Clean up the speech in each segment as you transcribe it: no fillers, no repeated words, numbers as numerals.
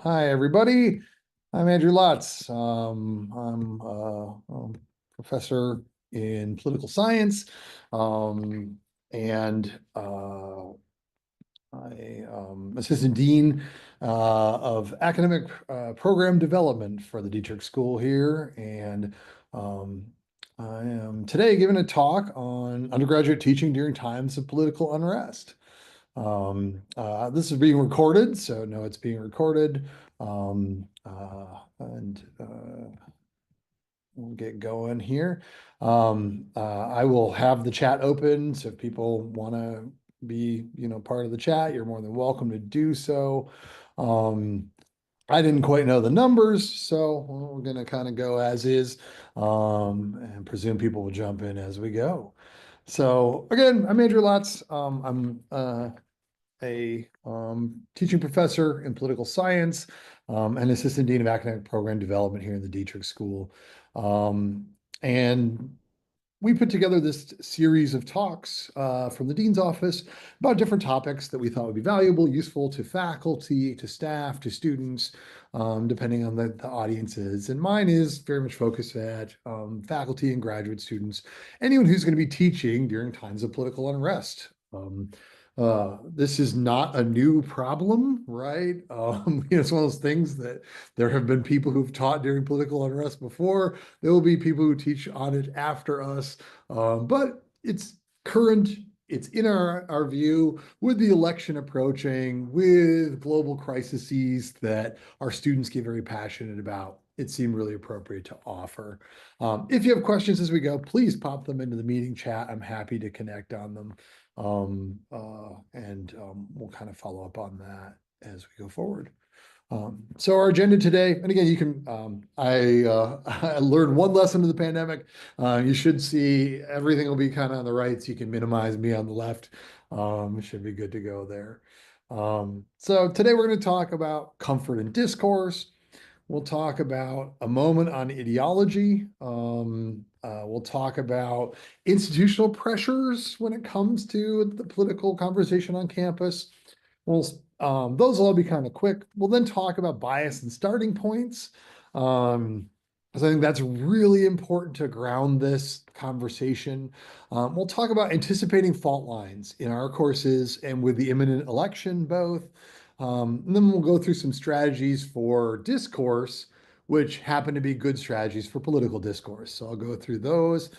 Hi, everybody. I'm Andrew Lotz. I'm a professor in political science, and I assistant dean of academic program development for the Dietrich School here, and um, I am today giving a talk on undergraduate teaching during times of political unrest. This is being recorded, so no, it's being recorded. And we'll get going here. I will have the chat open, so if people want to be, part of the chat, you're more than welcome to do so. I didn't quite know the numbers, so we're going to kind of go as is, and presume people will jump in as we go. So again, I'm Andrew Lotz. I'm a teaching professor in political science, and assistant dean of academic program development here in the Dietrich School. And we put together this series of talks from the dean's office about different topics that we thought would be valuable, useful to faculty, to staff, to students, depending on the audiences. And mine is very much focused at faculty and graduate students, anyone who's going to be teaching during times of political unrest. This is not a new problem, right? It's one of those things that there have been people who've taught during political unrest before. There will be people who teach on it after us, but it's current. It's in our view with the election approaching, with global crises that our students get very passionate about. It seemed really appropriate to offer. If you have questions as we go, please pop them into the meeting chat. I'm happy to connect on them. And we'll kind of follow up on that as we go forward. So our agenda today, and again, you can, I learned one lesson of the pandemic. You should see everything will be kind of on the right, so you can minimize me on the left. It should be good to go there. So today we're going to talk about comfort and discourse. We'll talk about a moment on ideology. We'll talk about institutional pressures when it comes to the political conversation on campus. Well, those will all be kind of quick. We'll then talk about bias and starting points. Because I think that's really important to ground this conversation. We'll talk about anticipating fault lines in our courses and with the imminent election both. And then we'll go through some strategies for discourse, which happen to be good strategies for political discourse. So I'll go through those.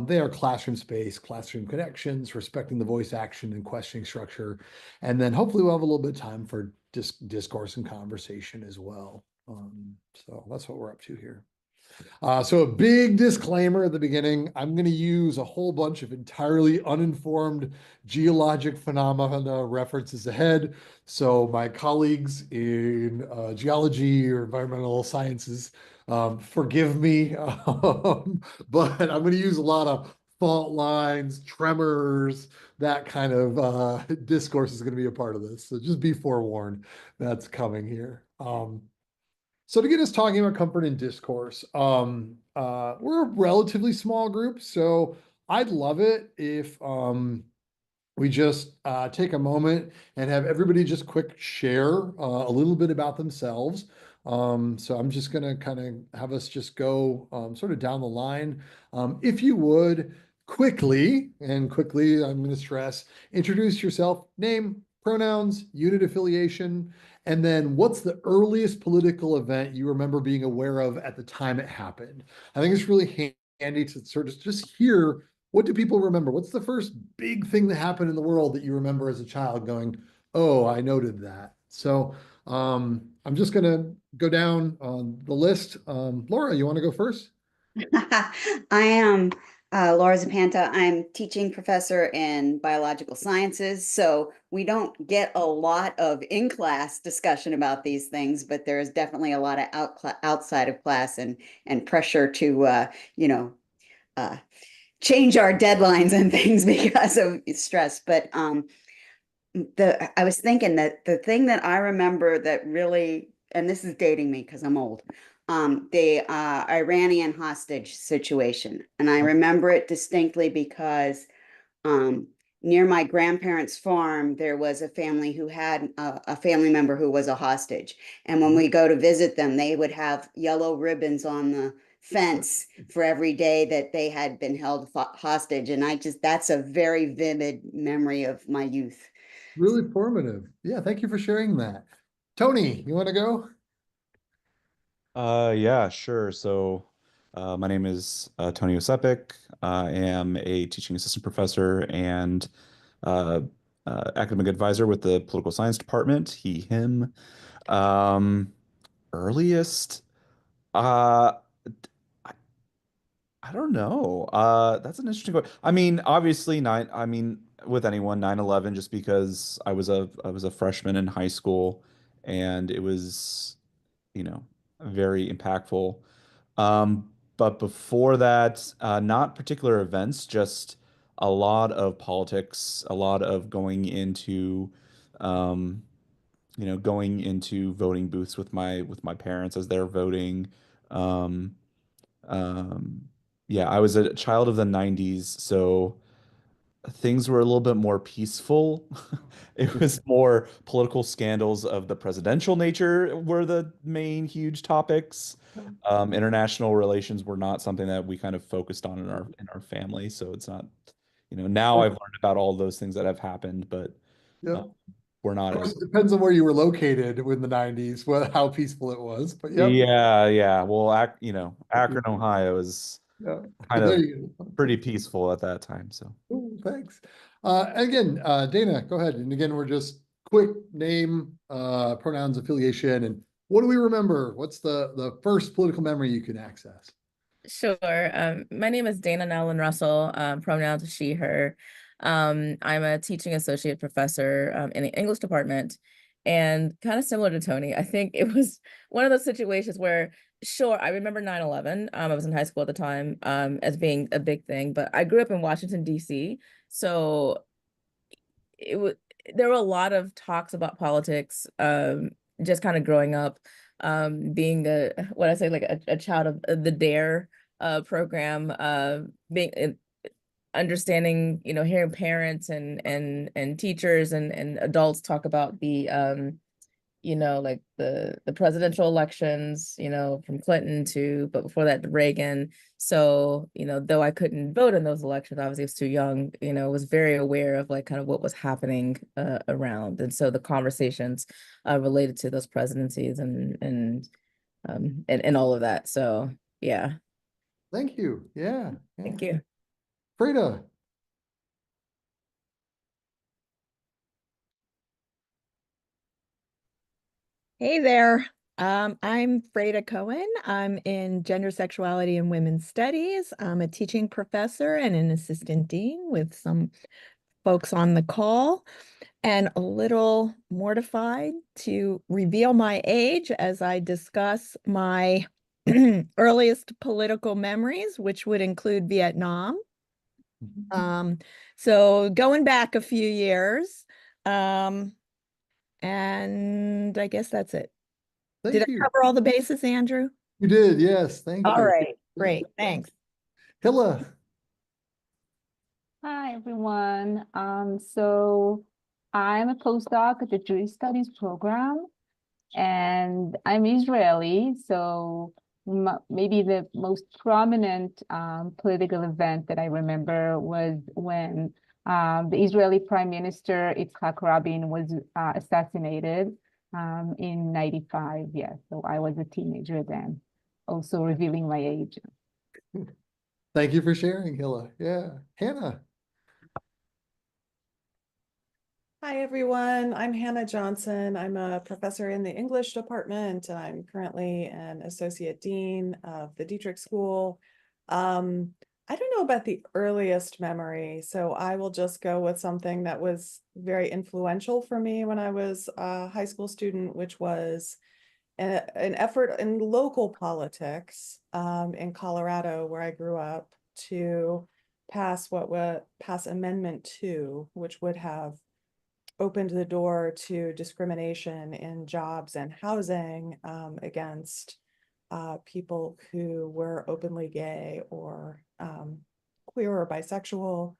They are classroom space, classroom connections, respecting the voice action and questioning structure. And then hopefully we'll have a little bit of time for discourse and conversation as well. So that's what we're up to here. So a big disclaimer at the beginning, I'm going to use a whole bunch of entirely uninformed geologic phenomena references ahead. So my colleagues in geology or environmental sciences, forgive me, but I'm going to use a lot of fault lines, tremors, that kind of discourse is going to be a part of this. So just be forewarned, that's coming here. So to get us talking about comfort and discourse, we're a relatively small group, so I'd love it if we just take a moment and have everybody just quick share a little bit about themselves. So I'm just going to kind of have us just go sort of down the line. If you would quickly, and quickly, I'm going to stress, introduce yourself, name, pronouns, unit affiliation, and then what's the earliest political event you remember being aware of at the time it happened? I think it's really handy to sort of just hear, what do people remember? What's the first big thing that happened in the world that you remember as a child going, oh, I noted that. So I'm just going to go down on the list. Laura, you want to go first? I am Laura Zapanta. I'm teaching professor in biological sciences, so we don't get a lot of in-class discussion about these things, but there is definitely a lot of outside of class and pressure to uh, change our deadlines and things because of stress. But the I was thinking that the thing that I remember that really, and this is dating me because I'm old, the Iranian hostage situation, and I remember it distinctly because um, near my grandparents' farm, there was a family who had a family member who was a hostage. And when we go to visit them, they would have yellow ribbons on the fence for every day that they had been held hostage. And that's a very vivid memory of my youth. Really formative. Yeah, thank you for sharing that. Tony, you want to go? Yeah, sure. So, my name is Tony Osepik. I am a teaching assistant professor and uh, academic advisor with the political science department. He, him. Um, Earliest, uh, I, I don't know. That's an interesting question. I mean, obviously, with anyone, 9/11, just because I was a freshman in high school, and it was, very impactful. But before that, not particular events, just a lot of politics, a lot of um, going into voting booths with my parents as they're voting. Um, um, yeah, I was a child of the 90s, so things were a little bit more peaceful. It was more political scandals of the presidential nature were the main huge topics. International relations were not something that we kind of focused on in our family, so it's not, now I've learned about all those things that have happened, but Yep. uh, Of we're not course, as. it depends on where you were located in the 90s, how peaceful it was. But yep. Yeah, yeah. Well, Akron, Ohio is Yeah. kind There of you go. pretty peaceful at that time, so. Cool, thanks. Again, Dana, go ahead. And again, we're just quick name, pronouns, affiliation, and what do we remember? What's the first political memory you can access? Sure. My name is Dana Nellen Russell, pronouns she, her. I'm a teaching associate professor in the English department. And kind of similar to Tony, I think it was one of those situations where, sure, I remember 9/11. I was in high school at the time, as being a big thing, but I grew up in Washington, D.C. So it was there were a lot of talks about politics, just kind of growing up, being what I say, like a child of the DARE program, being understanding, hearing parents and teachers and adults talk about the like the presidential elections, from Clinton but before that, Reagan. So, though I couldn't vote in those elections, obviously I was too young, was very aware of like kind of what was happening around. And so the conversations related to those presidencies and all of that. So yeah, Thank you. Yeah. Yeah. thank you. Frida. Hey there. I'm Freda Cohen. I'm in gender, sexuality, and women's studies. I'm a teaching professor and an assistant dean with some folks on the call, and a little mortified to reveal my age as I discuss my earliest political memories, which would include Vietnam. Um, so going back a few years, um, and I guess that's it. Did I Thank you. cover all the bases, Andrew? You did. Yes. Thank All you. right, great, thanks. Hilla. Hi, everyone. So I'm a postdoc at the Jewish Studies program, and I'm Israeli. So maybe the most prominent political event that I remember was when the Israeli Prime Minister Yitzhak Rabin was assassinated in 95. Yeah, so I was a teenager then, also revealing my age. Thank you for sharing, Hilla. Yeah. Hannah. Hi, everyone. I'm Hannah Johnson. I'm a professor in the English department, and I'm currently an associate dean of the Dietrich School. I don't know about the earliest memory, so I will just go with something that was very influential for me when I was a high school student, which was an effort in local politics in Colorado, where I grew up, to pass Amendment 2, which would have opened the door to discrimination in jobs and housing against people who were openly gay or queer or bisexual.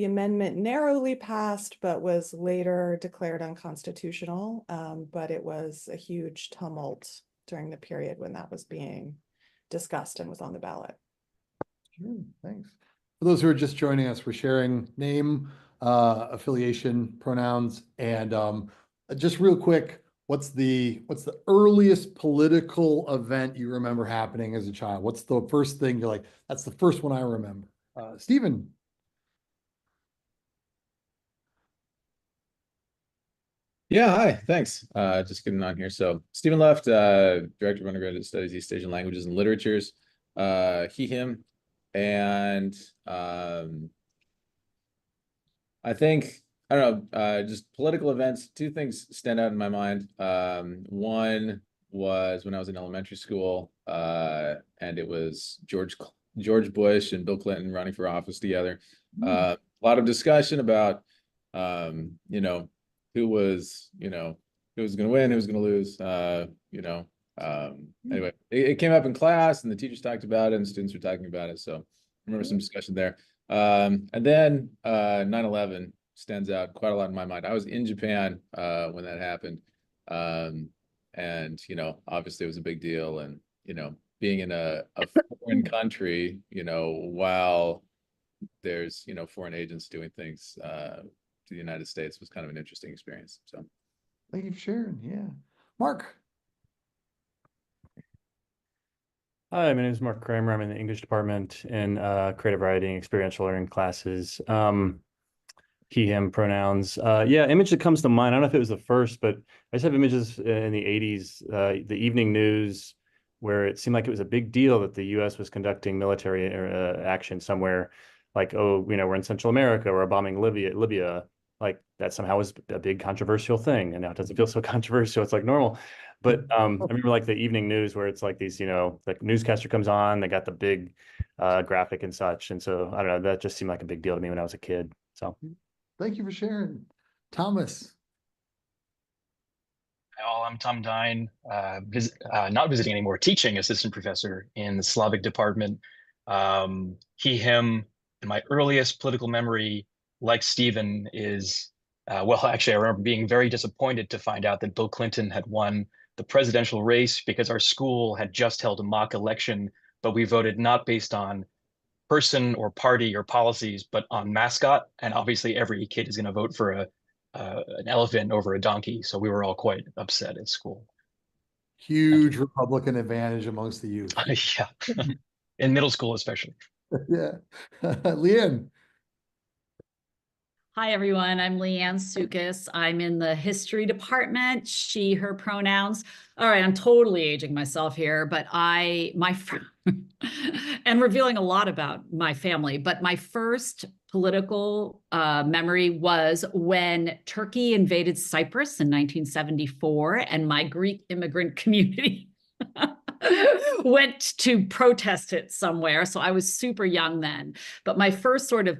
The amendment narrowly passed, but was later declared unconstitutional. But it was a huge tumult during the period when that was being discussed and was on the ballot. Sure, thanks. For those who are just joining us, we're sharing name, affiliation, pronouns, and just real quick, what's the earliest political event you remember happening as a child? What's the first thing you're like, that's the first one I remember? Stephen. Yeah, hi, thanks. Just getting on here. So Stephen Luft, Director of Undergraduate Studies, East Asian Languages and Literatures, he, him, and I think, I don't know, just political events, two things stand out in my mind. One was when I was in elementary school, and it was George Bush and Bill Clinton running for office together. A lot of discussion about, you know, who was going to win, who was going to lose, anyway, it came up in class and the teachers talked about it and students were talking about it. So I remember some discussion there. And then 9/11 stands out quite a lot in my mind. I was in Japan when that happened. And, obviously it was a big deal. And, being in a foreign country, while there's, foreign agents doing things to the United States was kind of an interesting experience. So Thank you for sharing. Yeah. Mark. Hi, my name is Mark Kramer. I'm in the English department in creative writing, experiential learning classes. He, him pronouns. Yeah, image that comes to mind. I don't know if it was the first, but I just have images in the 80s, the evening news, where it seemed like it was a big deal that the US was conducting military action somewhere, like, oh, we're in Central America or bombing Libya. Like that somehow was a big controversial thing. And now it doesn't feel so controversial. It's like normal. But I remember like the evening news where it's like these, the newscaster comes on, they got the big graphic and such. And so, I don't know, that just seemed like a big deal to me when I was a kid. So Thank you for sharing. Thomas. Hi all, I'm Tom Dine, not visiting anymore, teaching assistant professor in the Slavic department. He, him, and my earliest political memory, like Stephen, is, well, actually, I remember being very disappointed to find out that Bill Clinton had won the presidential race because our school had just held a mock election, but we voted not based on person or party or policies, but on mascot. And obviously every kid is going to vote for an elephant over a donkey. So we were all quite upset at school. Huge Republican advantage amongst the youth. Yeah, in middle school especially. Yeah. Leanne. Hi, everyone. I'm Leanne Sukas. I'm in the history department, she, her pronouns. All right, I'm totally aging myself here, but and revealing a lot about my family, but my first political memory was when Turkey invaded Cyprus in 1974, and my Greek immigrant community went to protest it somewhere. So I was super young then, but my first sort of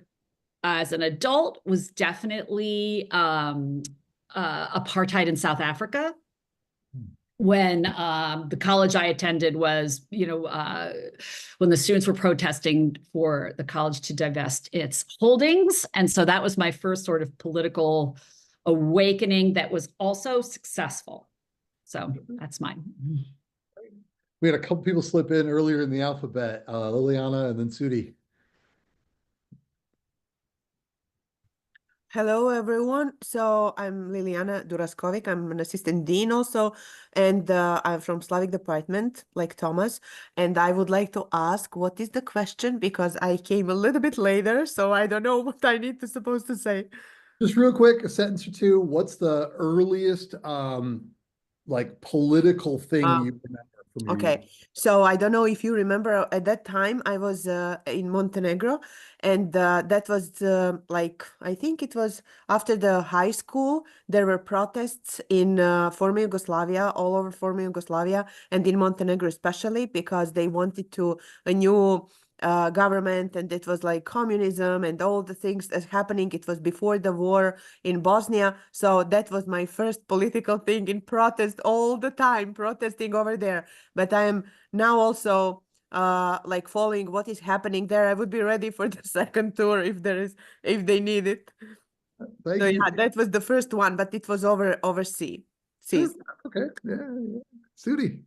as an adult was definitely apartheid in South Africa. When the college I attended was, when the students were protesting for the college to divest its holdings. And so that was my first sort of political awakening that was also successful. So that's mine. We had a couple people slip in earlier in the alphabet, Liliana and then Sudi. Hello, everyone. So I'm Liliana Duraskovic. I'm an assistant dean also, and I'm from Slavic department, like Thomas. And I would like to ask, what is the question? Because I came a little bit later, so I don't know what I need to supposed to say. Just real quick, a sentence or two. What's the earliest political thing you remember from your Okay, so I don't know if you remember at that time I was in Montenegro, and that was I think it was after the high school. There were protests in former Yugoslavia, all over former Yugoslavia, and in Montenegro especially, because they wanted a new government, and it was like communism and all the things that's happening. It was before the war in Bosnia. So that was my first political thing, in protest all the time, protesting over there. But I am now also like following what is happening there. I would be ready for the second tour if they need it. Thank So you. yeah, that was the first one, but it was overseas. Sure. Okay. Yeah. Sudi.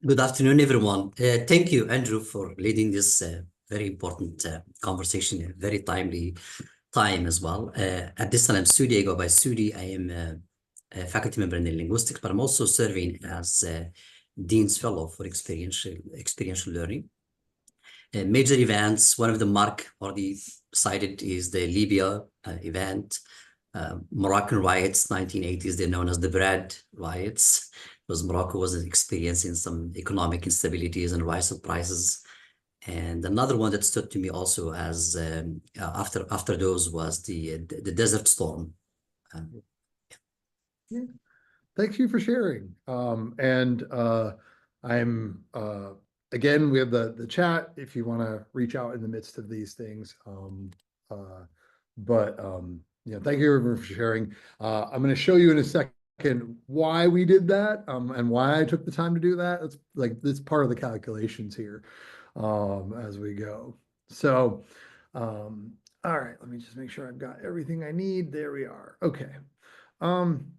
Good afternoon, everyone. Thank you, Andrew, for leading this very important conversation, a very timely time as well. At this time, I'm Sudi. I go by Sudi. I am a faculty member in the linguistics, but I'm also serving as Dean's Fellow for experiential learning. Major events, one of them Mark already cited is the Libya event. Moroccan riots, 1980s, they're known as the Bread riots, because Morocco was experiencing some economic instabilities and rise of prices. And another one that stood to me also as after those was the Desert Storm. Yeah. Thank you for sharing. I'm again, we have the chat if you want to reach out in the midst of these things. Thank you everyone for sharing. I'm going to show you in a second why we did that and why I took the time to do that. It's part of the calculations here as we go. So, all right, let me just make sure I've got everything I need. There we are. Okay. I'm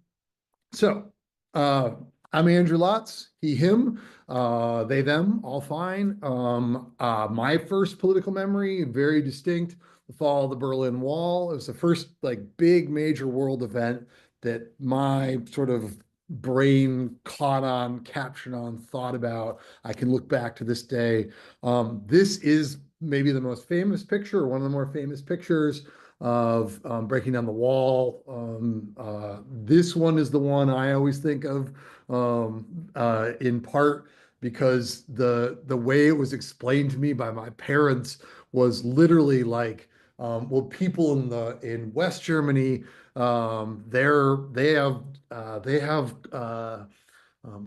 Andrew Lotz, he, him, they, them, all fine. My first political memory, very distinct, the fall of the Berlin Wall. It was the first big major world event that my sort of brain caught on, captured on, thought about. I can look back to this day. This is maybe the most famous picture, or one of the more famous pictures of breaking down the wall. This one is the one I always think of, in part because the way it was explained to me by my parents was literally people in West Germany, they have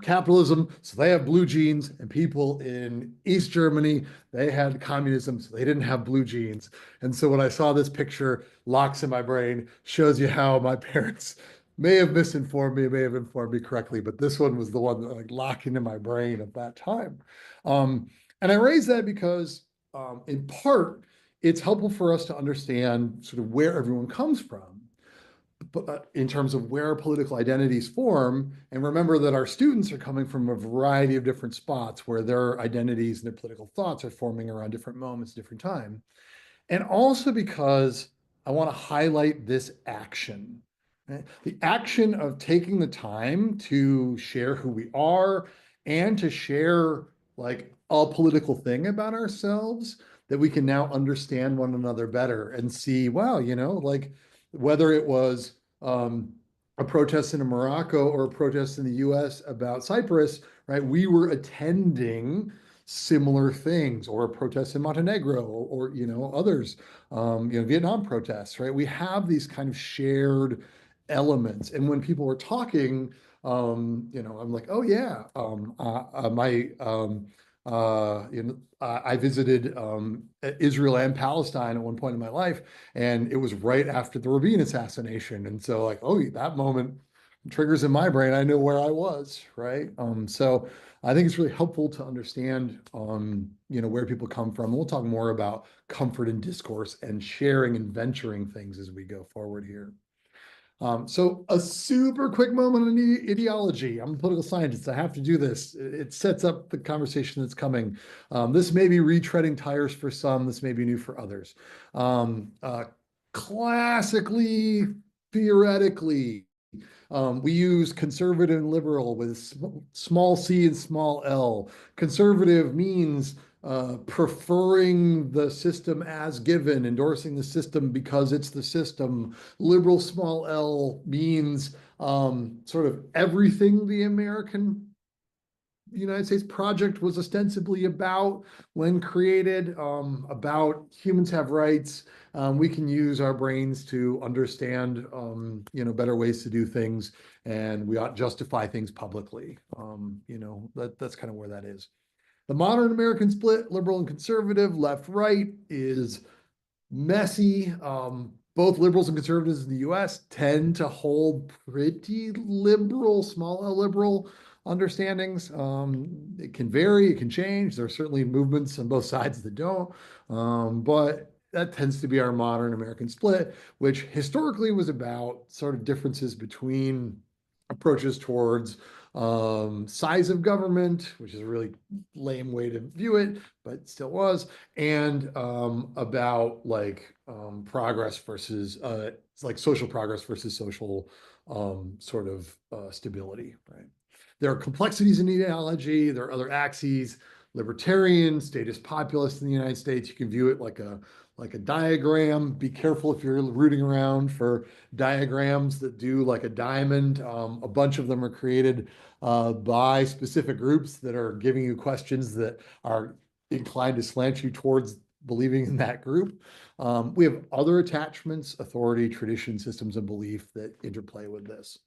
capitalism, so they have blue jeans, and people in East Germany, they had communism, so they didn't have blue jeans. And so when I saw this picture, locks in my brain, shows you how my parents may have misinformed me, may have informed me correctly, but this one was the one that locked into my brain at that time. And I raise that because, in part, it's helpful for us to understand sort of where everyone comes from, in terms of where political identities form, and remember that our students are coming from a variety of different spots where their identities and their political thoughts are forming around different moments, different time. And also because I want to highlight this action, right? The action of taking the time to share who we are and to share a political thing about ourselves, that we can now understand one another better and see, wow, whether it was a protest in Morocco or a protest in the US about Cyprus, right? We were attending similar things, or a protest in Montenegro, or others, Vietnam protests, right? We have these kind of shared elements. And when people were talking, I'm like, oh yeah, I visited Israel and Palestine at one point in my life, and it was right after the Rabin assassination. And so that moment triggers in my brain, I know where I was, right? So I think it's really helpful to understand, where people come from. And we'll talk more about comfort in discourse and sharing and venturing things as we go forward here. So a super quick moment on ideology. I'm a political scientist. I have to do this. It sets up the conversation that's coming. This may be retreading tires for some. This may be new for others. Classically, theoretically, we use conservative and liberal with small c and small l. Conservative means preferring the system as given, endorsing the system because it's the system. Liberal, small l, means sort of everything the United States project was ostensibly about when created, about humans have rights. We can use our brains to understand, better ways to do things, and we ought to justify things publicly. That's kind of where that is. The modern American split, liberal and conservative, left, right, is messy. Both liberals and conservatives in the US tend to hold pretty liberal, small L liberal, understandings. It can vary, it can change. There are certainly movements on both sides that don't, but that tends to be our modern American split, which historically was about sort of differences between approaches towards size of government, which is a really lame way to view it, but still was, and about like progress versus like social progress versus social sort of stability, right? There are complexities in ideology. There are other axes. Libertarian, statist populist in the United States. You can view it like a diagram. Be careful if you're rooting around for diagrams that do like a diamond. A bunch of them are created by specific groups that are giving you questions that are inclined to slant you towards believing in that group. We have other attachments, authority, tradition, systems of belief that interplay with this.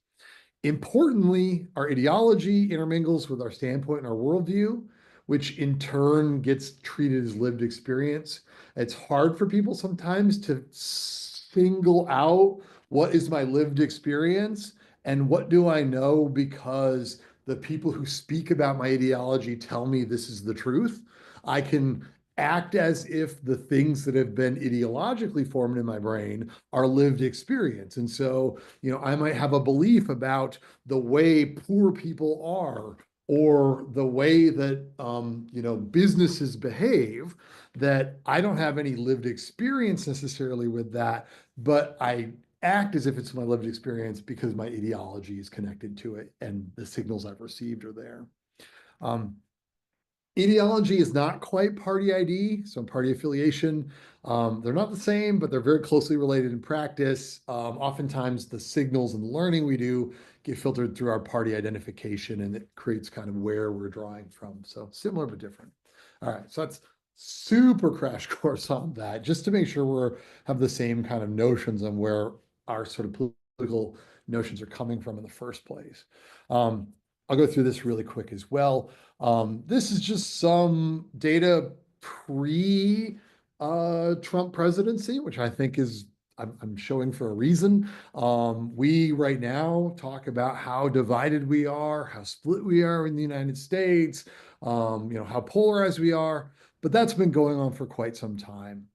Importantly, our ideology intermingles with our standpoint and our worldview, which in turn gets treated as lived experience. It's hard for people sometimes to single out what is my lived experience and what do I know because the people who speak about my ideology tell me this is the truth. I can act as if the things that have been ideologically formed in my brain are lived experience. And so, I might have a belief about the way poor people are or the way that, businesses behave that I don't have any lived experience necessarily with that, but I act as if it's my lived experience because my ideology is connected to it and the signals I've received are there. Ideology is not quite party ID, so party affiliation. They're not the same, but they're very closely related in practice. Oftentimes the signals and the learning we do get filtered through our party identification and it creates kind of where we're drawing from. So similar but different. All right, so that's super crash course on that, just to make sure we have the same kind of notions on where our sort of political notions are coming from in the first place. I'll go through this really quick as well. This is just some data pre Trump presidency, which I think is I'm showing for a reason. We right now talk about how divided we are, how split we are in the United States, how polarized we are, but that's been going on for quite some time.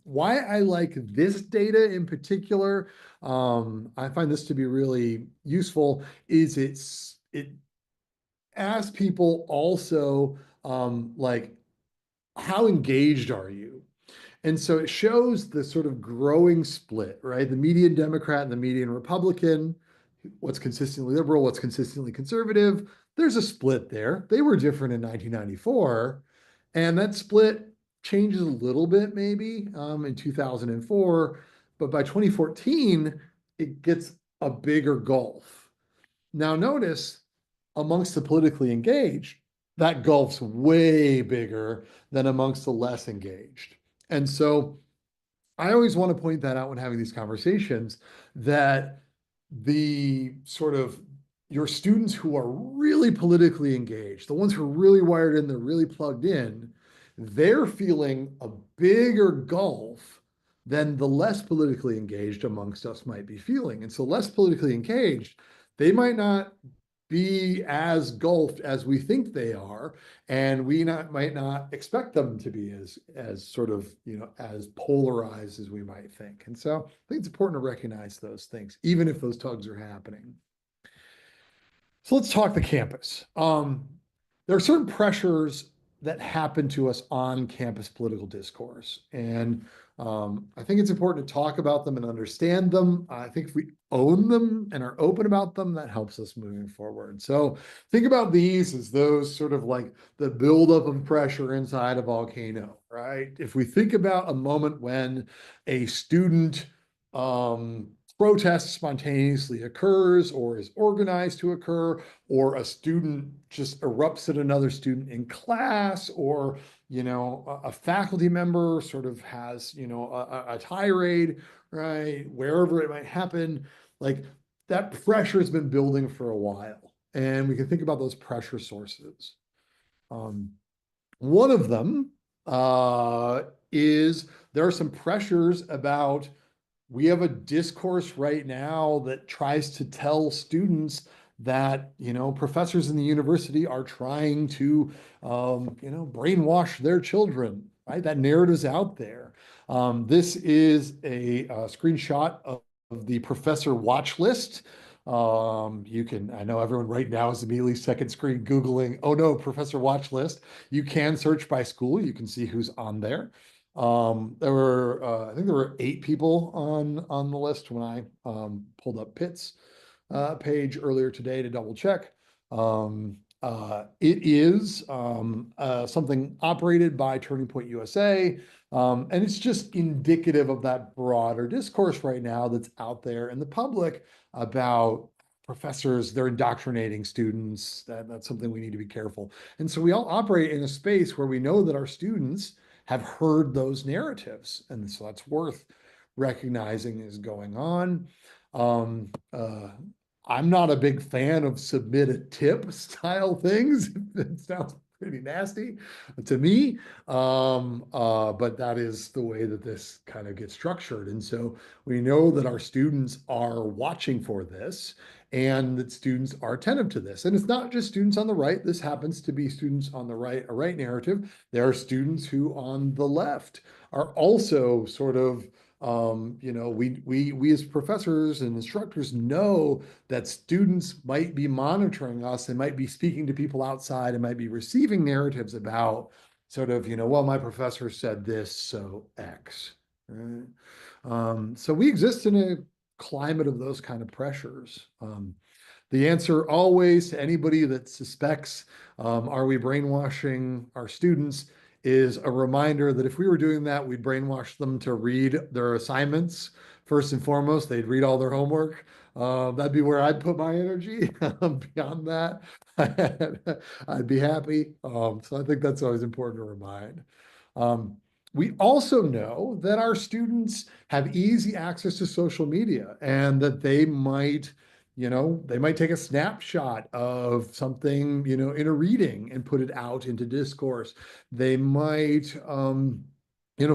Why I like this data in particular, I find this to be really useful, is it asks people also like, how engaged are you? And so it shows the sort of growing split, right? The median Democrat and the median Republican, what's consistently liberal, what's consistently conservative. There's a split there. They were different in 1994. And that split changes a little bit maybe in 2004. But by 2014, it gets a bigger gulf. Now notice, amongst the politically engaged, that gulf's way bigger than amongst the less engaged. And so I always want to point that out when having these conversations, that the sort of your students who are really politically engaged, the ones who are really wired in, they're really plugged in, they're feeling a bigger gulf than the less politically engaged amongst us might be feeling. And so less politically engaged, they might not be as gulfed as we think they are, and we might not expect them to be as sort of as polarized as we might think. And so I think it's important to recognize those things, even if those tugs are happening. So let's talk the campus. There are certain pressures that happen to us on campus political discourse, and I think it's important to talk about them and understand them. I think if we own them and are open about them, that helps us moving forward. So think about these as those sort of like the buildup of pressure inside a volcano, right? If we think about a moment when a student protest spontaneously occurs or is organized to occur, or a student just erupts at another student in class, or a faculty member sort of has a tirade, right, wherever it might happen, like that pressure has been building for a while, and we can think about those pressure sources. One of them is there are some pressures about, we have a discourse right now that tries to tell students that, professors in the university are trying to, brainwash their children, right? That narrative's out there. This is a screenshot of the professor watch list. I know everyone right now is immediately second screen Googling, oh no, professor watch list. You can search by school. You can see who's on there. I think there were 8 people on the list when I pulled up Pitt's page earlier today to double check. It is something operated by Turning Point USA, and it's just indicative of that broader discourse right now that's out there in the public about professors, they're indoctrinating students. That's something we need to be careful. And so we all operate in a space where we know that our students have heard those narratives, and so that's worth recognizing is going on. I'm not a big fan of submit a tip style things. It sounds pretty nasty to me. But that is the way that this kind of gets structured. And so we know that our students are watching for this and that students are attentive to this. And it's not just students on the right. This happens to be students on the right, a right narrative. There are students who on the left are also sort of we as professors and instructors know that students might be monitoring us and might be speaking to people outside and might be receiving narratives about sort of, well, my professor said this, so X. Right? So we exist in a climate of those kind of pressures. The answer always to anybody that suspects, are we brainwashing our students, is a reminder that if we were doing that, we'd brainwash them to read their assignments. First and foremost, they'd read all their homework. That'd be where I'd put my energy. Beyond that, I'd be happy. So I think that's always important to remind. We also know that our students have easy access to social media and that they might take a snapshot of something, in a reading and put it out into discourse. They might,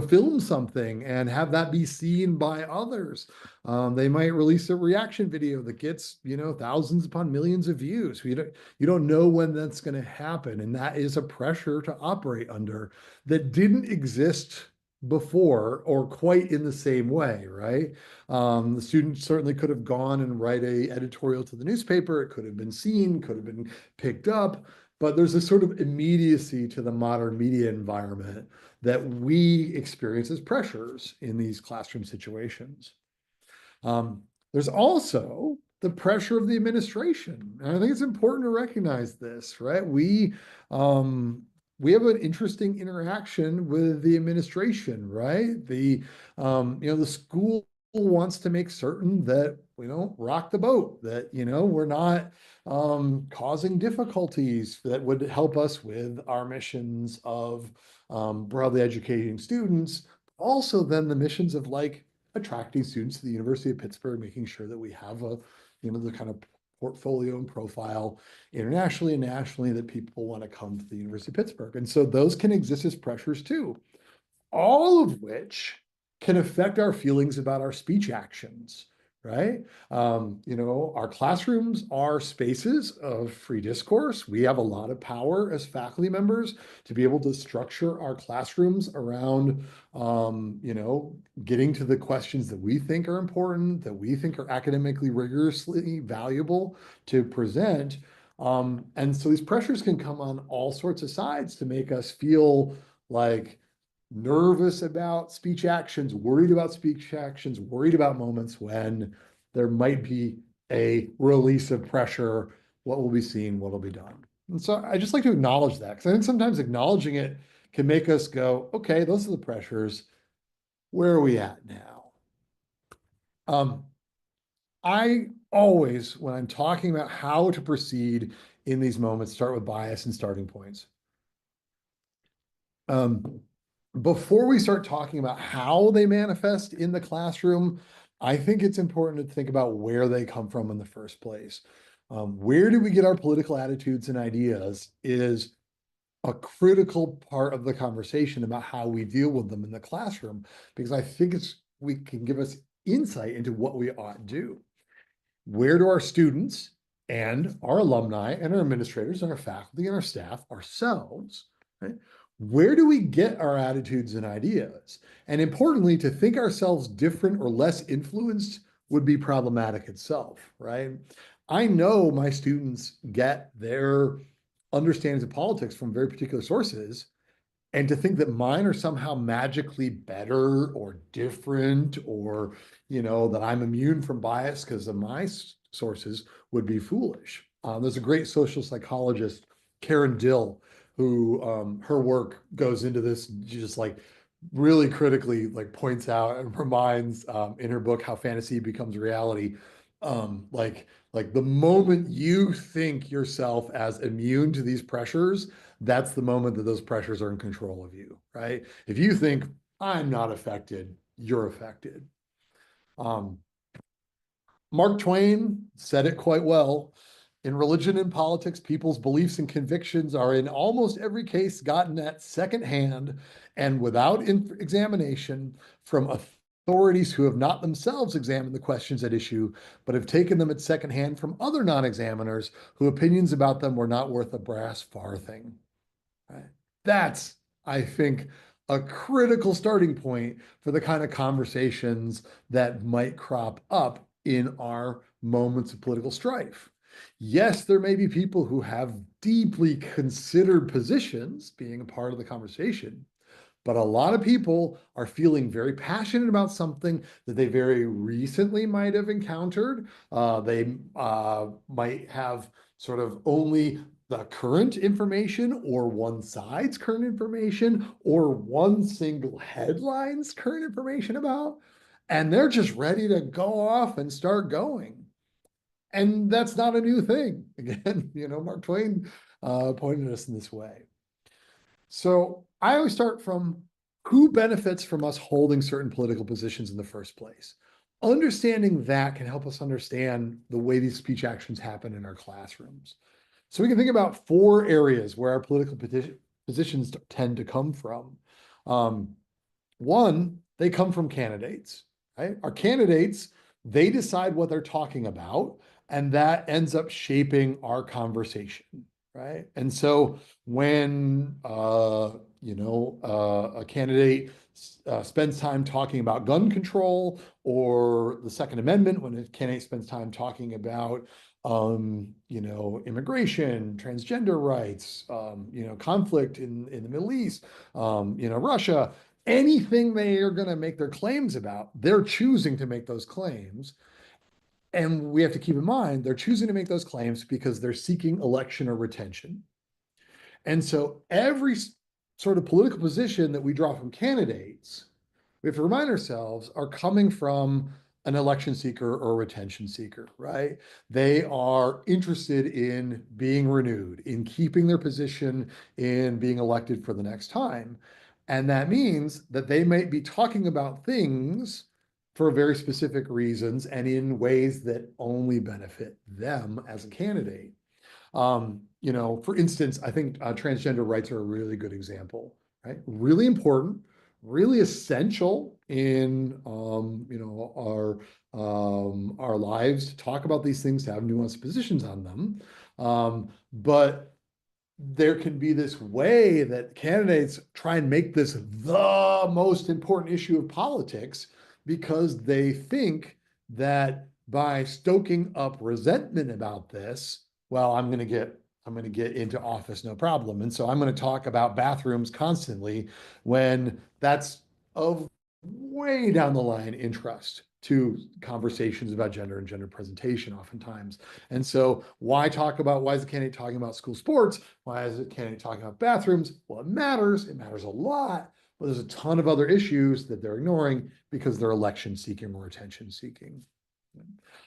film something and have that be seen by others. They might release a reaction video that gets, thousands upon millions of views. You don't know when that's going to happen. And that is a pressure to operate under that didn't exist before or quite in the same way, right? The student certainly could have gone and write a editorial to the newspaper. It could have been seen, could have been picked up, but there's a sort of immediacy to the modern media environment that we experience as pressures in these classroom situations. There's also the pressure of the administration. And I think it's important to recognize this, right? We have an interesting interaction with the administration, right? The school wants to make certain that we don't rock the boat, that, we're not causing difficulties that would help us with our missions of broadly educating students. Also then the missions of attracting students to the University of Pittsburgh, making sure that we have the kind of portfolio and profile internationally and nationally that people want to come to the University of Pittsburgh. And so those can exist as pressures too, all of which can affect our feelings about our speech actions, right? Our classrooms are spaces of free discourse. We have a lot of power as faculty members to be able to structure our classrooms around, getting to the questions that we think are important, that we think are academically rigorously valuable to present. And so these pressures can come on all sorts of sides to make us feel like nervous about speech actions, worried about speech actions, worried about moments when there might be a release of pressure, what will be seen, what will be done. And so I just like to acknowledge that, because I think sometimes acknowledging it can make us go, okay, those are the pressures. Where are we at now? I always, when I'm talking about how to proceed in these moments, start with bias and starting points. Before we start talking about how they manifest in the classroom, I think it's important to think about where they come from in the first place. Where do we get our political attitudes and ideas is a critical part of the conversation about how we deal with them in the classroom, because I think we can give us insight into what we ought to do. Where do our students and our alumni and our administrators and our faculty and our staff, ourselves, right? Where do we get our attitudes and ideas? And importantly, to think ourselves different or less influenced would be problematic itself, right? I know my students get their understandings of politics from very particular sources, and to think that mine are somehow magically better or different, or, that I'm immune from bias because of my sources, would be foolish. There's a great social psychologist, Karen Dill, who her work goes into this, just like really critically, like points out and reminds in her book How Fantasy Becomes Reality. Like the moment you think yourself as immune to these pressures, that's the moment that those pressures are in control of you, right? If you think I'm not affected, you're affected. Mark Twain said it quite well. In religion and politics, people's beliefs and convictions are in almost every case gotten at secondhand and without examination from authorities who have not themselves examined the questions at issue, but have taken them at secondhand from other non-examiners whose opinions about them were not worth a brass farthing. Right? That's, I think, a critical starting point for the kind of conversations that might crop up in our moments of political strife. Yes, there may be people who have deeply considered positions being a part of the conversation, but a lot of people are feeling very passionate about something that they very recently might have encountered. They might have sort of only the current information, or one side's current information, or one single headline's current information about, and they're just ready to go off and start going. And that's not a new thing. Again, Mark Twain pointed us in this way. So I always start from who benefits from us holding certain political positions in the first place. Understanding that can help us understand the way these speech actions happen in our classrooms. So we can think about 4 areas where our political positions tend to come from. One, they come from candidates, right? Our candidates, they decide what they're talking about, and that ends up shaping our conversation, right? And so when, a candidate spends time talking about gun control or the Second Amendment, when a candidate spends time talking about immigration, transgender rights, conflict in the Middle East, Russia, anything they are going to make their claims about, they're choosing to make those claims. And we have to keep in mind, they're choosing to make those claims because they're seeking election or retention. And so every sort of political position that we draw from candidates, we have to remind ourselves, are coming from an election seeker or a retention seeker, right? They are interested in being renewed, in keeping their position, in being elected for the next time. And that means that they might be talking about things for very specific reasons and in ways that only benefit them as a candidate. For instance, I think transgender rights are a really good example, right? Really important, really essential in our lives to talk about these things, to have nuanced positions on them. But there can be this way that candidates try and make this the most important issue of politics because they think that by stoking up resentment about this, well, I'm going to get into office, no problem. And so I'm going to talk about bathrooms constantly, when that's of way down the line interest to conversations about gender and gender presentation oftentimes. And so why is the candidate talking about school sports? Why is the candidate talking about bathrooms? Well, it matters a lot, but there's a ton of other issues that they're ignoring because they're election seeking or attention seeking.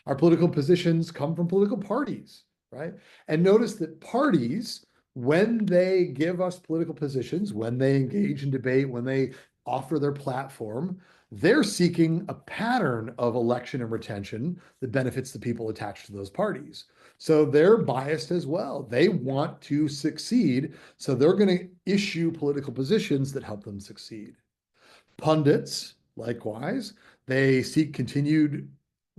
Our political positions come from political parties, right? And notice that parties, when they give us political positions, when they engage in debate, when they offer their platform, they're seeking a pattern of election and retention that benefits the people attached to those parties. So they're biased as well. They want to succeed, so they're going to issue political positions that help them succeed. Pundits, likewise, they seek continued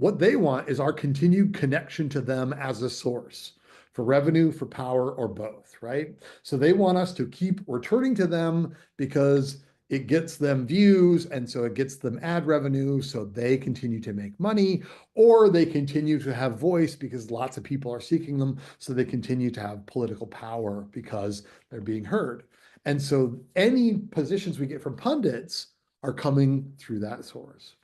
What they want is our continued connection to them as a source for revenue, for power, or both, right? So they want us to keep returning to them because it gets them views, and so it gets them ad revenue, so they continue to make money, or they continue to have voice because lots of people are seeking them, so they continue to have political power because they're being heard. And so any positions we get from pundits are coming through that source.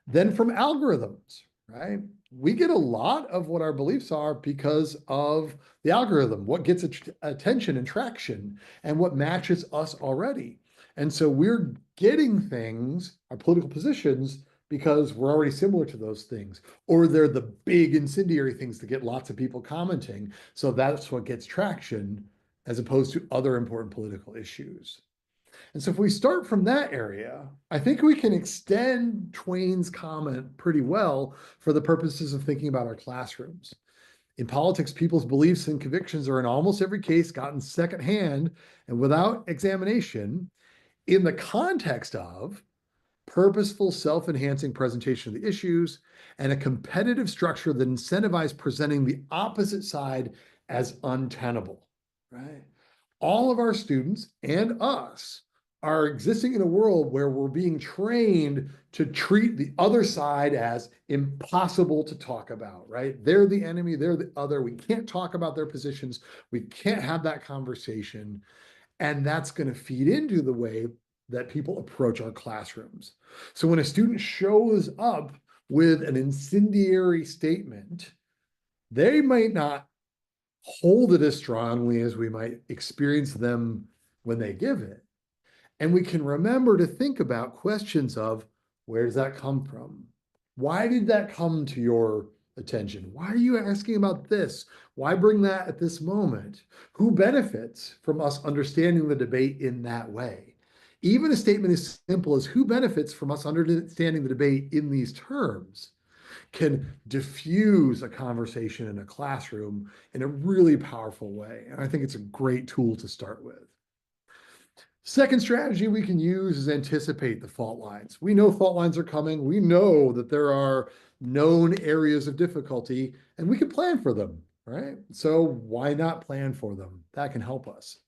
Then from algorithms, right? We get a lot of what our beliefs are because of the algorithm, what gets attention and traction, and what matches us already. And so we're getting things, our political positions, because we're already similar to those things, or they're the big incendiary things that get lots of people commenting. So that's what gets traction as opposed to other important political issues. And so if we start from that area, I think we can extend Twain's comment pretty well for the purposes of thinking about our classrooms. In politics, people's beliefs and convictions are in almost every case gotten secondhand and without examination in the context of purposeful, self-enhancing presentation of the issues and a competitive structure that incentivizes presenting the opposite side as untenable, right? All of our students and us are existing in a world where we're being trained to treat the other side as impossible to talk about, right? They're the enemy, they're the other. We can't talk about their positions. We can't have that conversation. And that's going to feed into the way that people approach our classrooms. So when a student shows up with an incendiary statement, they might not hold it as strongly as we might experience them when they give it. And we can remember to think about questions of, where does that come from? Why did that come to your attention? Why are you asking about this? Why bring that at this moment? Who benefits from us understanding the debate in that way? Even a statement as simple as who benefits from us understanding the debate in these terms can diffuse a conversation in a classroom in a really powerful way. And I think it's a great tool to start with. Second strategy we can use is anticipate the fault lines. We know fault lines are coming. We know that there are known areas of difficulty, and we can plan for them, right? So why not plan for them? That can help us.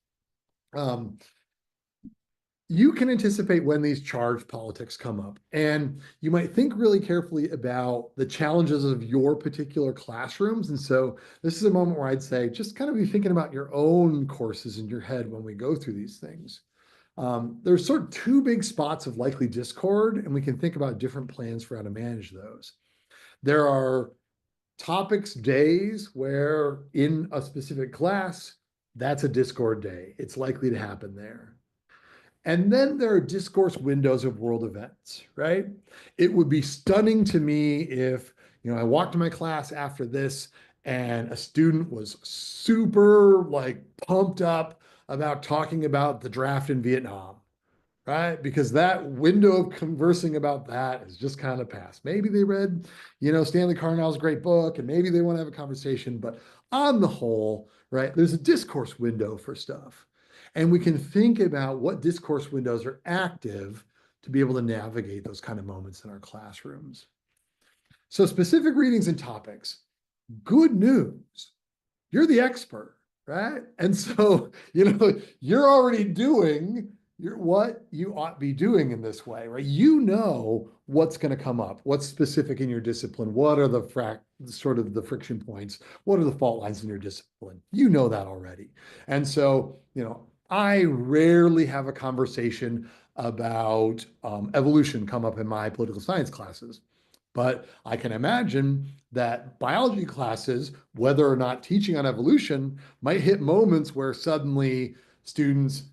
You can anticipate when these charged politics come up, and you might think really carefully about the challenges of your particular classrooms. And so this is a moment where I'd say, just kind of be thinking about your own courses in your head when we go through these things. There's sort of two big spots of likely discord, and we can think about different plans for how to manage those. There are topics days where in a specific class, that's a discord day. It's likely to happen there. And then there are discourse windows of world events, right? It would be stunning to me if, I walked to my class after this and a student was super pumped up about talking about the draft in Vietnam, right? Because that window of conversing about that is just kind of past. Maybe they read, Stanley Carnell's great book, and maybe they want to have a conversation, but on the whole, right, there's a discourse window for stuff. And we can think about what discourse windows are active to be able to navigate those kind of moments in our classrooms. So specific readings and topics, good news, you're the expert, right? And so, you're already doing what you ought to be doing in this way, right? You know what's going to come up, what's specific in your discipline, what are the friction points, what are the fault lines in your discipline? You know that already. And so, I rarely have a conversation about evolution come up in my political science classes. But I can imagine that biology classes, whether or not teaching on evolution, might hit moments where suddenly students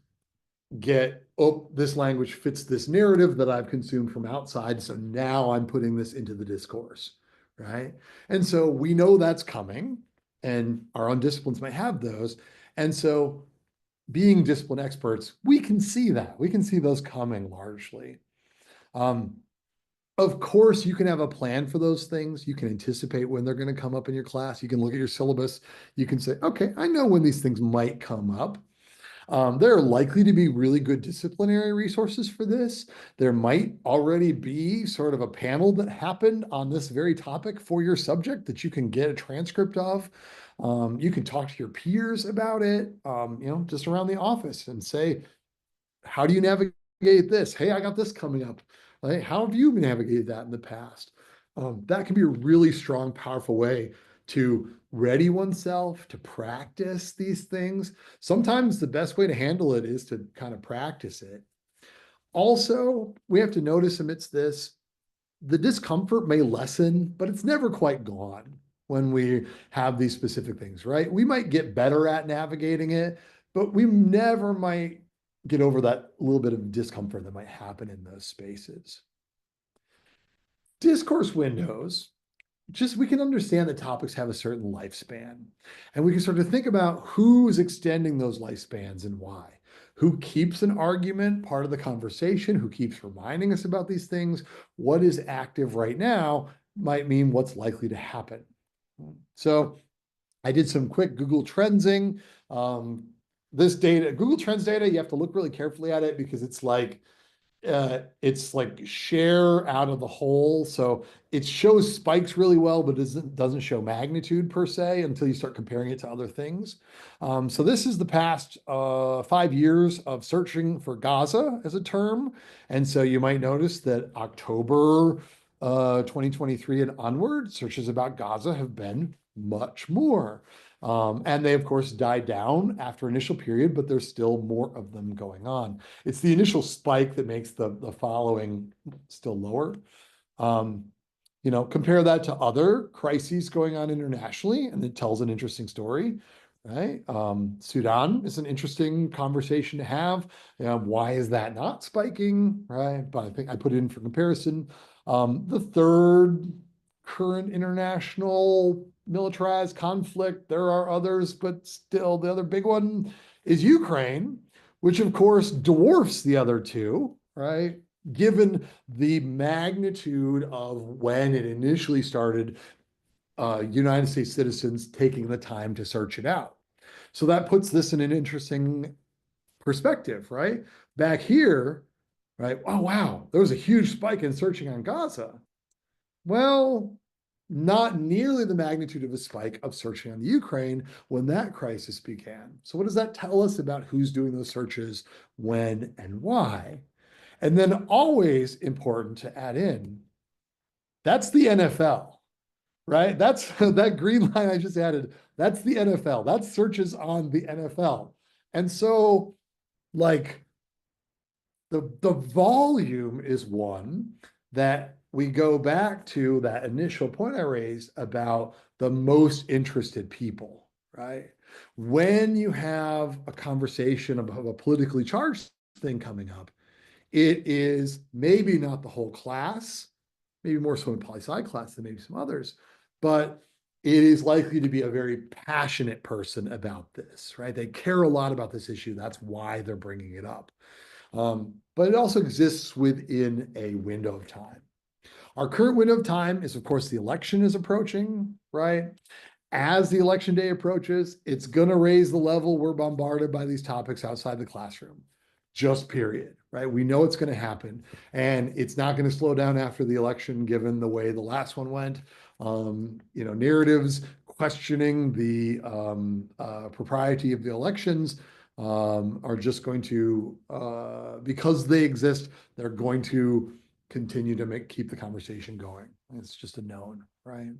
get, oh, this language fits this narrative that I've consumed from outside, so now I'm putting this into the discourse, right? And so we know that's coming, and our own disciplines might have those. And so being discipline experts, we can see that. We can see those coming largely. Of course, you can have a plan for those things. You can anticipate when they're going to come up in your class. You can look at your syllabus. You can say, okay, I know when these things might come up. There are likely to be really good disciplinary resources for this. There might already be sort of a panel that happened on this very topic for your subject that you can get a transcript of. You can talk to your peers about it, just around the office and say, how do you navigate this? Hey, I got this coming up. Right? How have you navigated that in the past? That can be a really strong, powerful way to ready oneself to practice these things. Sometimes the best way to handle it is to kind of practice it. Also, we have to notice amidst this, the discomfort may lessen, but it's never quite gone when we have these specific things, right? We might get better at navigating it, but we never might get over that little bit of discomfort that might happen in those spaces. Discourse windows, just we can understand that topics have a certain lifespan, and we can start to think about who's extending those lifespans and why. Who keeps an argument part of the conversation, who keeps reminding us about these things, what is active right now might mean what's likely to happen. So I did some quick Google Trendsing. This data, Google Trends data, you have to look really carefully at it because it's like share out of the whole. So it shows spikes really well, but doesn't show magnitude per se until you start comparing it to other things. So this is the past 5 years of searching for Gaza as a term. And so you might notice that October 2023 and onward, searches about Gaza have been much more. And they, of course, died down after initial period, but there's still more of them going on. It's the initial spike that makes the following still lower. Compare that to other crises going on internationally, and it tells an interesting story, right? Sudan is an interesting conversation to have. Why is that not spiking, right? But I think I put it in for comparison. The third current international militarized conflict, there are others, but still the other big one is Ukraine, which of course dwarfs the other two, right? Given the magnitude of when it initially started, United States citizens taking the time to search it out. So that puts this in an interesting perspective, right? Back here, right? Oh, wow, there was a huge spike in searching on Gaza. Well, not nearly the magnitude of a spike of searching on the Ukraine when that crisis began. So what does that tell us about who's doing those searches, when, and why? And then always important to add in, that's the NFL, right? That's that green line I just added. That's the NFL. That's searches on the NFL. And so like the volume is one that we go back to that initial point I raised about the most interested people, right? When you have a conversation about a politically charged thing coming up, it is maybe not the whole class, maybe more so in poli-sci class than maybe some others, but it is likely to be a very passionate person about this, right? They care a lot about this issue. That's why they're bringing it up. But it also exists within a window of time. Our current window of time is, of course, the election is approaching, right? As the election day approaches, it's going to raise the level. We're bombarded by these topics outside the classroom, just period, right? We know it's going to happen, and it's not going to slow down after the election, given the way the last one went. Narratives questioning the propriety of the elections are just going to, because they exist, they're going to continue to keep the conversation going. It's just a known, right?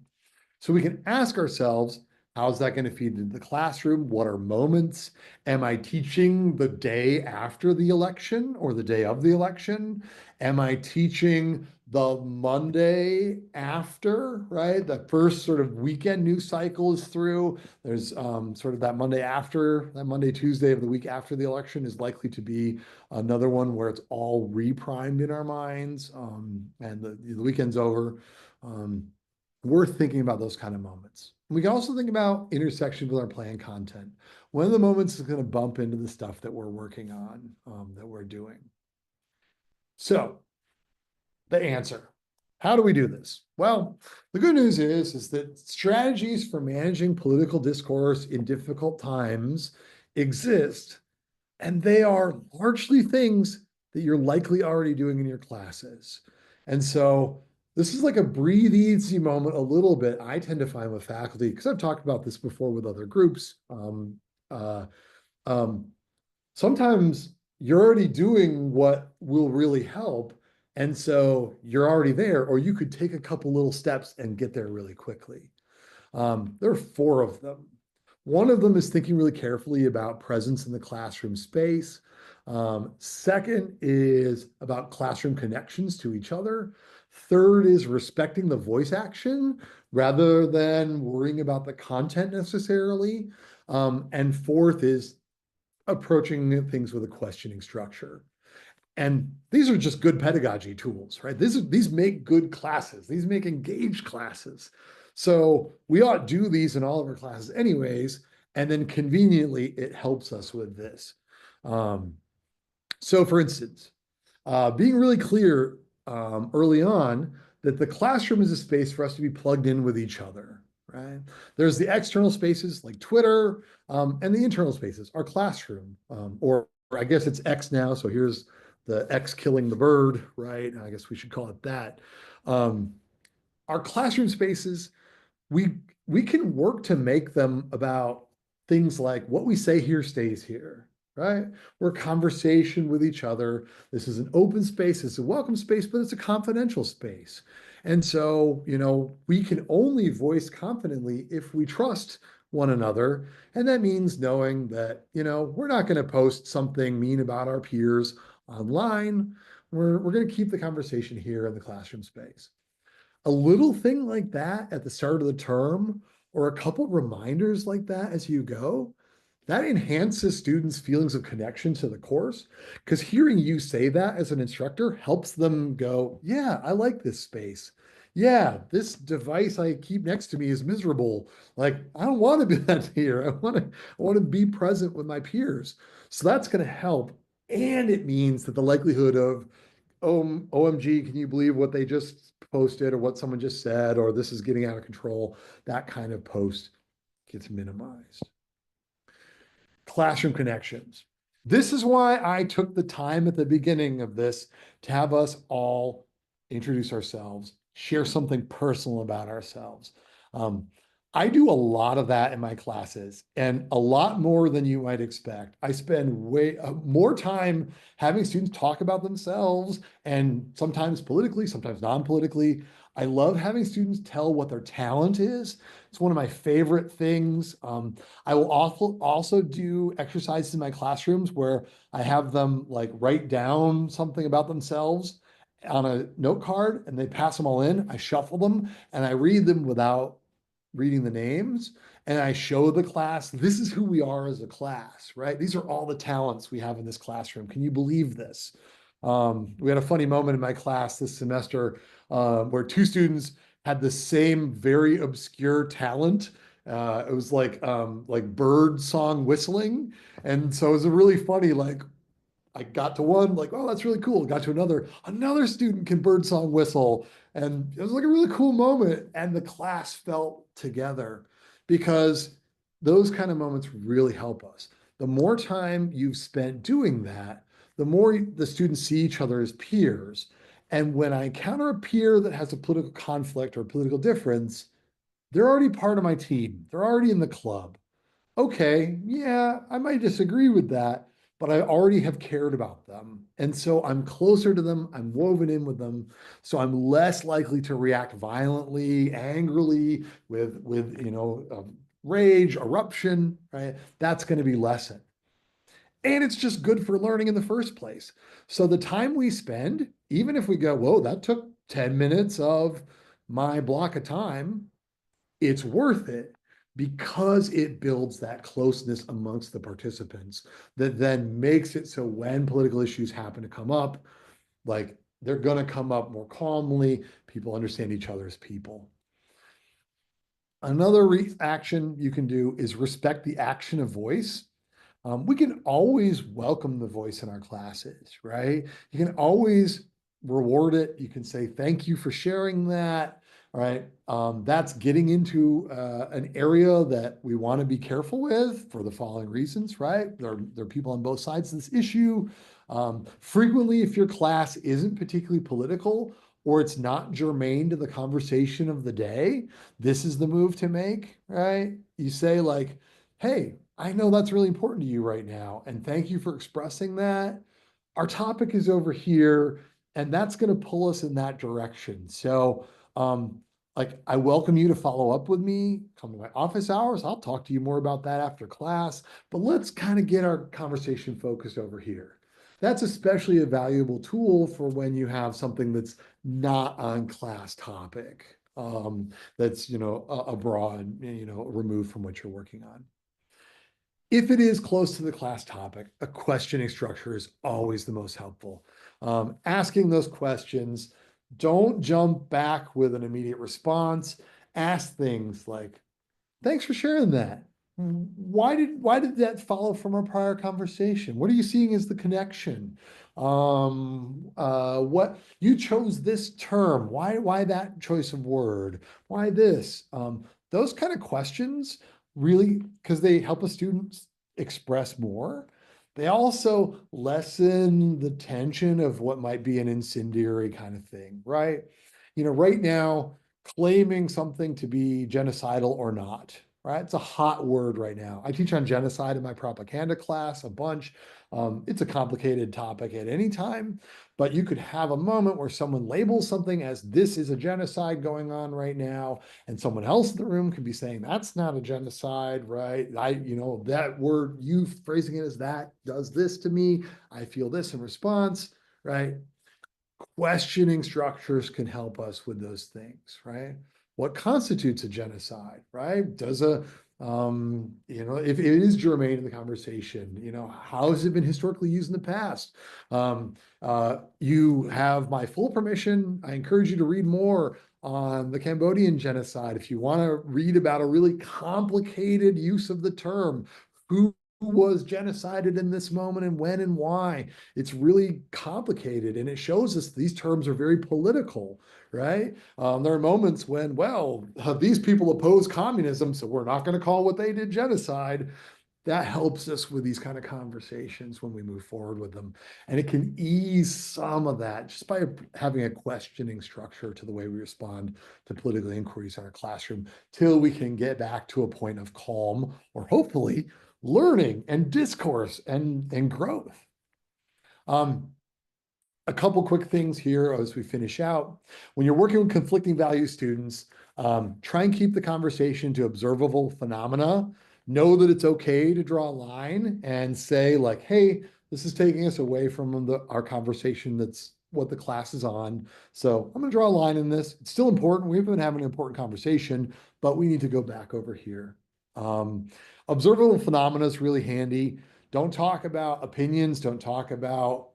So we can ask ourselves, how's that going to feed into the classroom? What are moments? Am I teaching the day after the election or the day of the election? Am I teaching the Monday after, right? The first sort of weekend news cycle is through. There's sort of that Monday after, that Monday, Tuesday of the week after the election is likely to be another one where it's all reprimed in our minds, and the weekend's over. We're thinking about those kind of moments. We can also think about intersections with our plan content. One of the moments is going to bump into the stuff that we're working on, that we're doing. So the answer, how do we do this? Well, the good news is that strategies for managing political discourse in difficult times exist, And they are largely things that you're likely already doing in your classes. And so this is like a breathe easy moment a little bit. I tend to find with faculty, because I've talked about this before with other groups. Uh, um, Sometimes you're already doing what will really help. And so you're already there, or you could take a couple little steps and get there really quickly. There are 4 of them. One of them is thinking really carefully about presence in the classroom space. Second is about classroom connections to each other. Third is respecting the voice action rather than worrying about the content necessarily. And fourth is approaching things with a questioning structure. And these are just good pedagogy tools, right? These make good classes. These make engaged classes. So we ought to do these in all of our classes anyways. And then conveniently, it helps us with this. So for instance, being really clear early on that the classroom is a space for us to be plugged in with each other, right? There's the external spaces like Twitter, and the internal spaces, our classroom, or I guess it's X now. So here's the X killing the bird, right? I guess we should call it that. Our classroom spaces, we can work to make them about things like what we say here stays here, right? We're conversation with each other. This is an open space, it's a welcome space, but it's a confidential space. And so, we can only voice confidently if we trust one another. And that means knowing that, we're not going to post something mean about our peers online. We're going to keep the conversation here in the classroom space. A little thing like that at the start of the term, or a couple reminders like that as you go, that enhances students' feelings of connection to the course. Because hearing you say that as an instructor helps them go, yeah, I like this space. Yeah, this device I keep next to me is miserable. Like, I don't want to be that here. I want to be present with my peers. So that's going to help. And it means that the likelihood of, OMG, can you believe what they just posted or what someone just said, or this is getting out of control, that kind of post gets minimized. Classroom connections. This is why I took the time at the beginning of this to have us all introduce ourselves, share something personal about ourselves. I do a lot of that in my classes, and a lot more than you might expect. I spend way more time having students talk about themselves, and sometimes politically, sometimes non-politically. I love having students tell what their talent is. It's one of my favorite things. I will also do exercises in my classrooms where I have them like write down something about themselves on a note card, and they pass them all in. I shuffle them and I read them without reading the names, and I show the class, this is who we are as a class, right? These are all the talents we have in this classroom. Can you believe this? We had a funny moment in my class this semester where 2 students had the same very obscure talent. It was like bird song whistling. And so it was a really funny, like, I got to one, like, oh, that's really cool. Got to another student can birdsong whistle. And it was like a really cool moment. And the class felt together because those kind of moments really help us. The more time you've spent doing that, the more the students see each other as peers. And when I encounter a peer that has a political conflict or a political difference, they're already part of my team. They're already in the club. Okay, yeah, I might disagree with that, but I already have cared about them. And so I'm closer to them, I'm woven in with them. So I'm less likely to react violently, angrily, with rage, eruption, right? That's going to be lessened. And it's just good for learning in the first place. So the time we spend, even if we go, whoa, that took 10 minutes of my block of time, it's worth it because it builds that closeness amongst the participants that then makes it so when political issues happen to come up, like they're going to come up more calmly. People understand each other as people. Another action you can do is respect the action of voice. We can always welcome the voice in our classes, right? You can always reward it. You can say, thank you for sharing that. right? That's getting into an area that we want to be careful with for the following reasons, right? There are people on both sides of this issue. Frequently, if your class isn't particularly political or it's not germane to the conversation of the day, this is the move to make, right? You say like, hey, I know that's really important to you right now, and thank you for expressing that. Our topic is over here, and that's going to pull us in that direction. So, like, I welcome you to follow up with me, come to my office hours. I'll talk to you more about that after class, but let's kind of get our conversation focused over here. That's especially a valuable tool for when you have something that's not on class topic, that's, abroad, removed from what you're working on. If it is close to the class topic, a questioning structure is always the most helpful. Asking those questions, don't jump back with an immediate response. Ask things like, thanks for sharing that. Why did that follow from our prior conversation? What are you seeing as the connection? What you chose this term? Why that choice of word? Why this? Those kind of questions really, because they help a student express more. They also lessen the tension of what might be an incendiary kind of thing, right? Right now, claiming something to be genocidal or not, right? It's a hot word right now. I teach on genocide in my propaganda class a bunch. It's a complicated topic at any time, but you could have a moment where someone labels something as this is a genocide going on right now, and someone else in the room could be saying that's not a genocide, right? That word, you phrasing it as that does this to me. I feel this in response, right? Questioning structures can help us with those things, right? What constitutes a genocide, right? Does if it is germane to the conversation, how has it been historically used in the past? You have my full permission. I encourage you to read more on the Cambodian genocide. If you want to read about a really complicated use of the term, who was genocided in this moment and when and why. It's really complicated, and it shows us these terms are very political, right? There are moments when, these people oppose communism, so we're not going to call what they did genocide. That helps us with these kind of conversations when we move forward with them. And it can ease some of that just by having a questioning structure to the way we respond to political inquiries in our classroom till we can get back to a point of calm or hopefully learning and discourse and growth. A couple quick things here as we finish out. When you're working with conflicting value students, try and keep the conversation to observable phenomena. Know that it's okay to draw a line and say like, hey, this is taking us away from our conversation that's what the class is on. So I'm going to draw a line in this. It's still important. We've been having an important conversation, but we need to go back over here. Observable phenomena is really handy. Don't talk about opinions. Don't talk about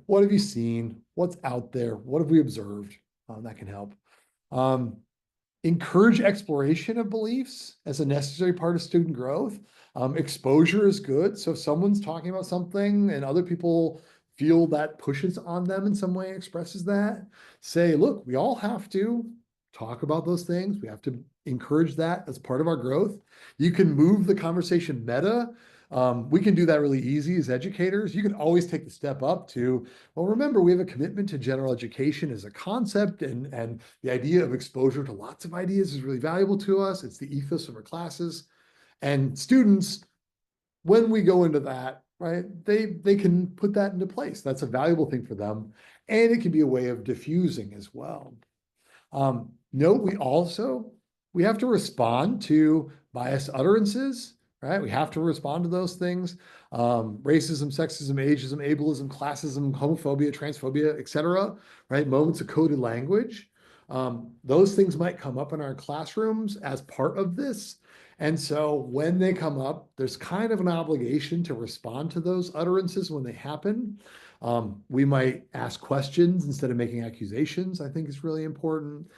what have you seen? What's out there? What have we observed? That can help. Encourage exploration of beliefs as a necessary part of student growth. Exposure is good. So if someone's talking about something and other people feel that pushes on them in some way, expresses that, say, look, we all have to talk about those things. We have to encourage that as part of our growth. You can move the conversation meta. We can do that really easy as educators. You can always take the step up to, well, remember, we have a commitment to general education as a concept, and the idea of exposure to lots of ideas is really valuable to us. It's the ethos of our classes. And students, when we go into that, right, they can put that into place. That's a valuable thing for them. And it can be a way of diffusing as well. Note we have to respond to biased utterances, right? We have to respond to those things. Racism, sexism, ageism, ableism, classism, homophobia, transphobia, etc. Right? Moments of coded language. Those things might come up in our classrooms as part of this. And so when they come up, there's kind of an obligation to respond to those utterances when they happen. We might ask questions instead of making accusations, I think is really important.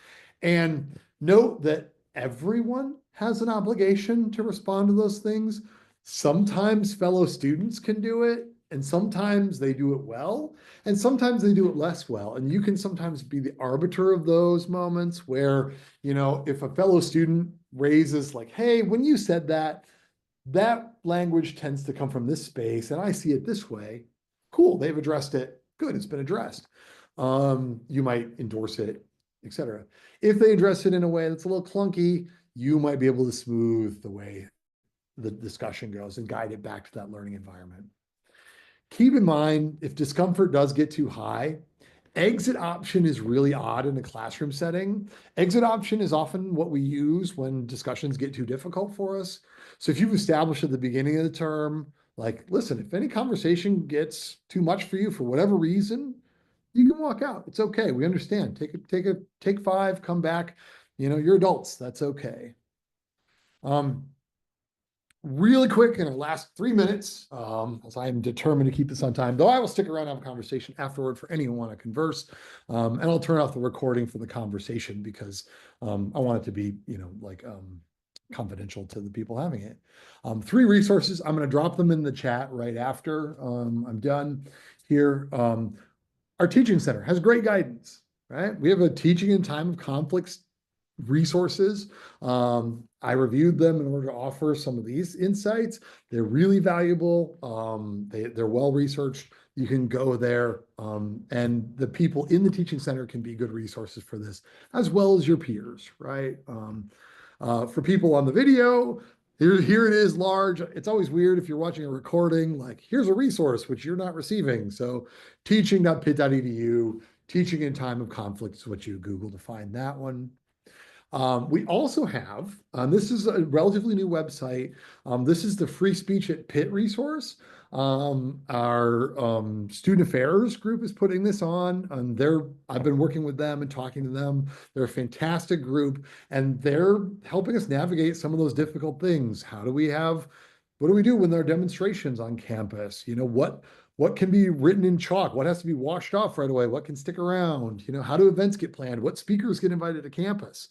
And note that everyone has an obligation to respond to those things. Sometimes fellow students can do it, And sometimes they do it well, and sometimes they do it less well. And you can sometimes be the arbiter of those moments where, you know, if a fellow student raises like, hey, when you said that, that language tends to come from this space and I see it this way. Cool, they've addressed it. Good, it's been addressed. You might endorse it, etc. If they address it in a way that's a little clunky, you might be able to smooth the way the discussion goes and guide it back to that learning environment. Keep in mind, if discomfort does get too high, exit option is really odd in a classroom setting. Exit option is often what we use when discussions get too difficult for us. So if you've established at the beginning of the term, like, listen, if any conversation gets too much for you for whatever reason, you can walk out. It's okay. We understand. Take 5, come back. You know, you're adults. That's okay. Really quick in our last 3 minutes, as I'm determined to keep this on time, though I will stick around and have a conversation afterward for anyone who want to converse. And I'll turn off the recording for the conversation because I want it to be, you know, like confidential to the people having it. 3 resources. I'm going to drop them in the chat right after I'm done here. Our teaching center has great guidance, right? We have a teaching in time of conflicts resources. I reviewed them in order to offer some of these insights. They're really valuable. They're well researched. You can go there, and the people in the teaching center can be good resources for this, as well as your peers, right? For people on the video, here it is large. It's always weird if you're watching a recording, like here's a resource which you're not receiving. So teaching.pitt.edu, teaching in time of conflict is what you Google to find that one. We also have, this is a relatively new website. This is the Free Speech at Pitt resource. Our student affairs group is putting this on, and I've been working with them and talking to them. They're a fantastic group, and they're helping us navigate some of those difficult things. What do we do when there are demonstrations on campus? You know, what can be written in chalk? What has to be washed off right away? What can stick around? You know, how do events get planned? What speakers get invited to campus?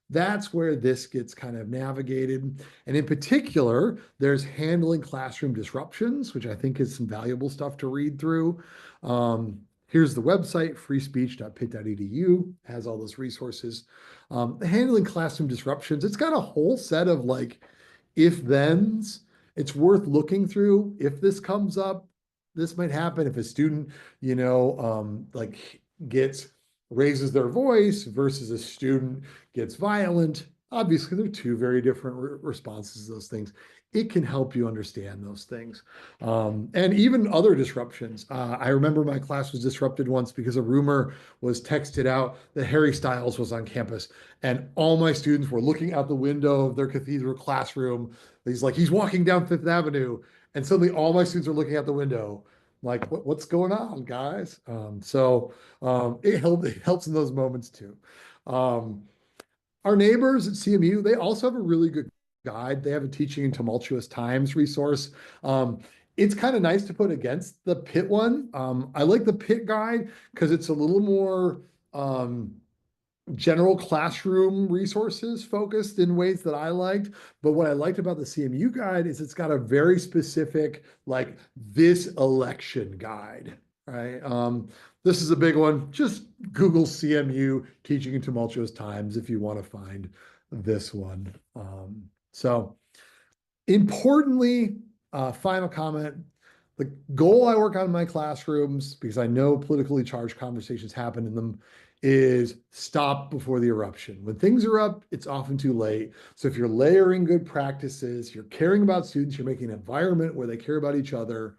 That's where this gets kind of navigated. And in particular, there's handling classroom disruptions, which I think is some valuable stuff to read through. Here's the website, freespeech.pitt.edu, has all those resources. Handling classroom disruptions, it's got a whole set of like if-thens. It's worth looking through. If this comes up, this might happen. If a student, you know, raises their voice versus a student gets violent, obviously they're 2 very different responses to those things. It can help you understand those things. And even other disruptions. I remember my class was disrupted once because a rumor was texted out that Harry Styles was on campus, and all my students were looking out the window of their cathedral classroom. He's walking down 5th Avenue, and suddenly all my students are looking out the window. Like, what's going on, guys? It helps in those moments too. Our neighbors at CMU, they also have a really good guide. They have a Teaching in Tumultuous Times resource. It's kind of nice to put against the Pitt one. I like the Pitt guide because it's a little more general classroom resources focused in ways that I liked. But what I liked about the CMU guide is it's got a very specific, like, this election guide, right? This is a big one. Just Google CMU Teaching in Tumultuous Times if you want to find this one. So importantly, final comment, the goal I work on in my classrooms, because I know politically charged conversations happen in them, is stop before the eruption. When things are up, it's often too late. So if you're layering good practices, you're caring about students, you're making an environment where they care about each other,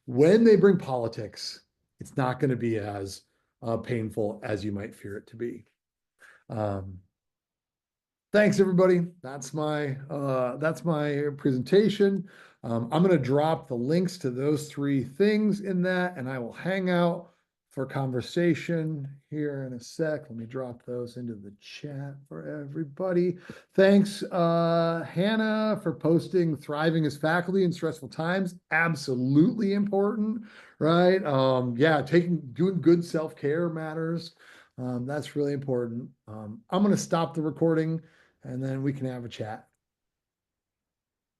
when they bring politics, it's not going to be as painful as you might fear it to be. Thanks, everybody. That's my presentation. I'm going to drop the links to those 3 things in that, and I will hang out for conversation here in a sec. Let me drop those into the chat for everybody. Thanks, Hannah, for posting thriving as faculty in stressful times. Absolutely important, right? Yeah, doing good self-care matters. That's really important. I'm going to stop the recording, and then we can have a chat.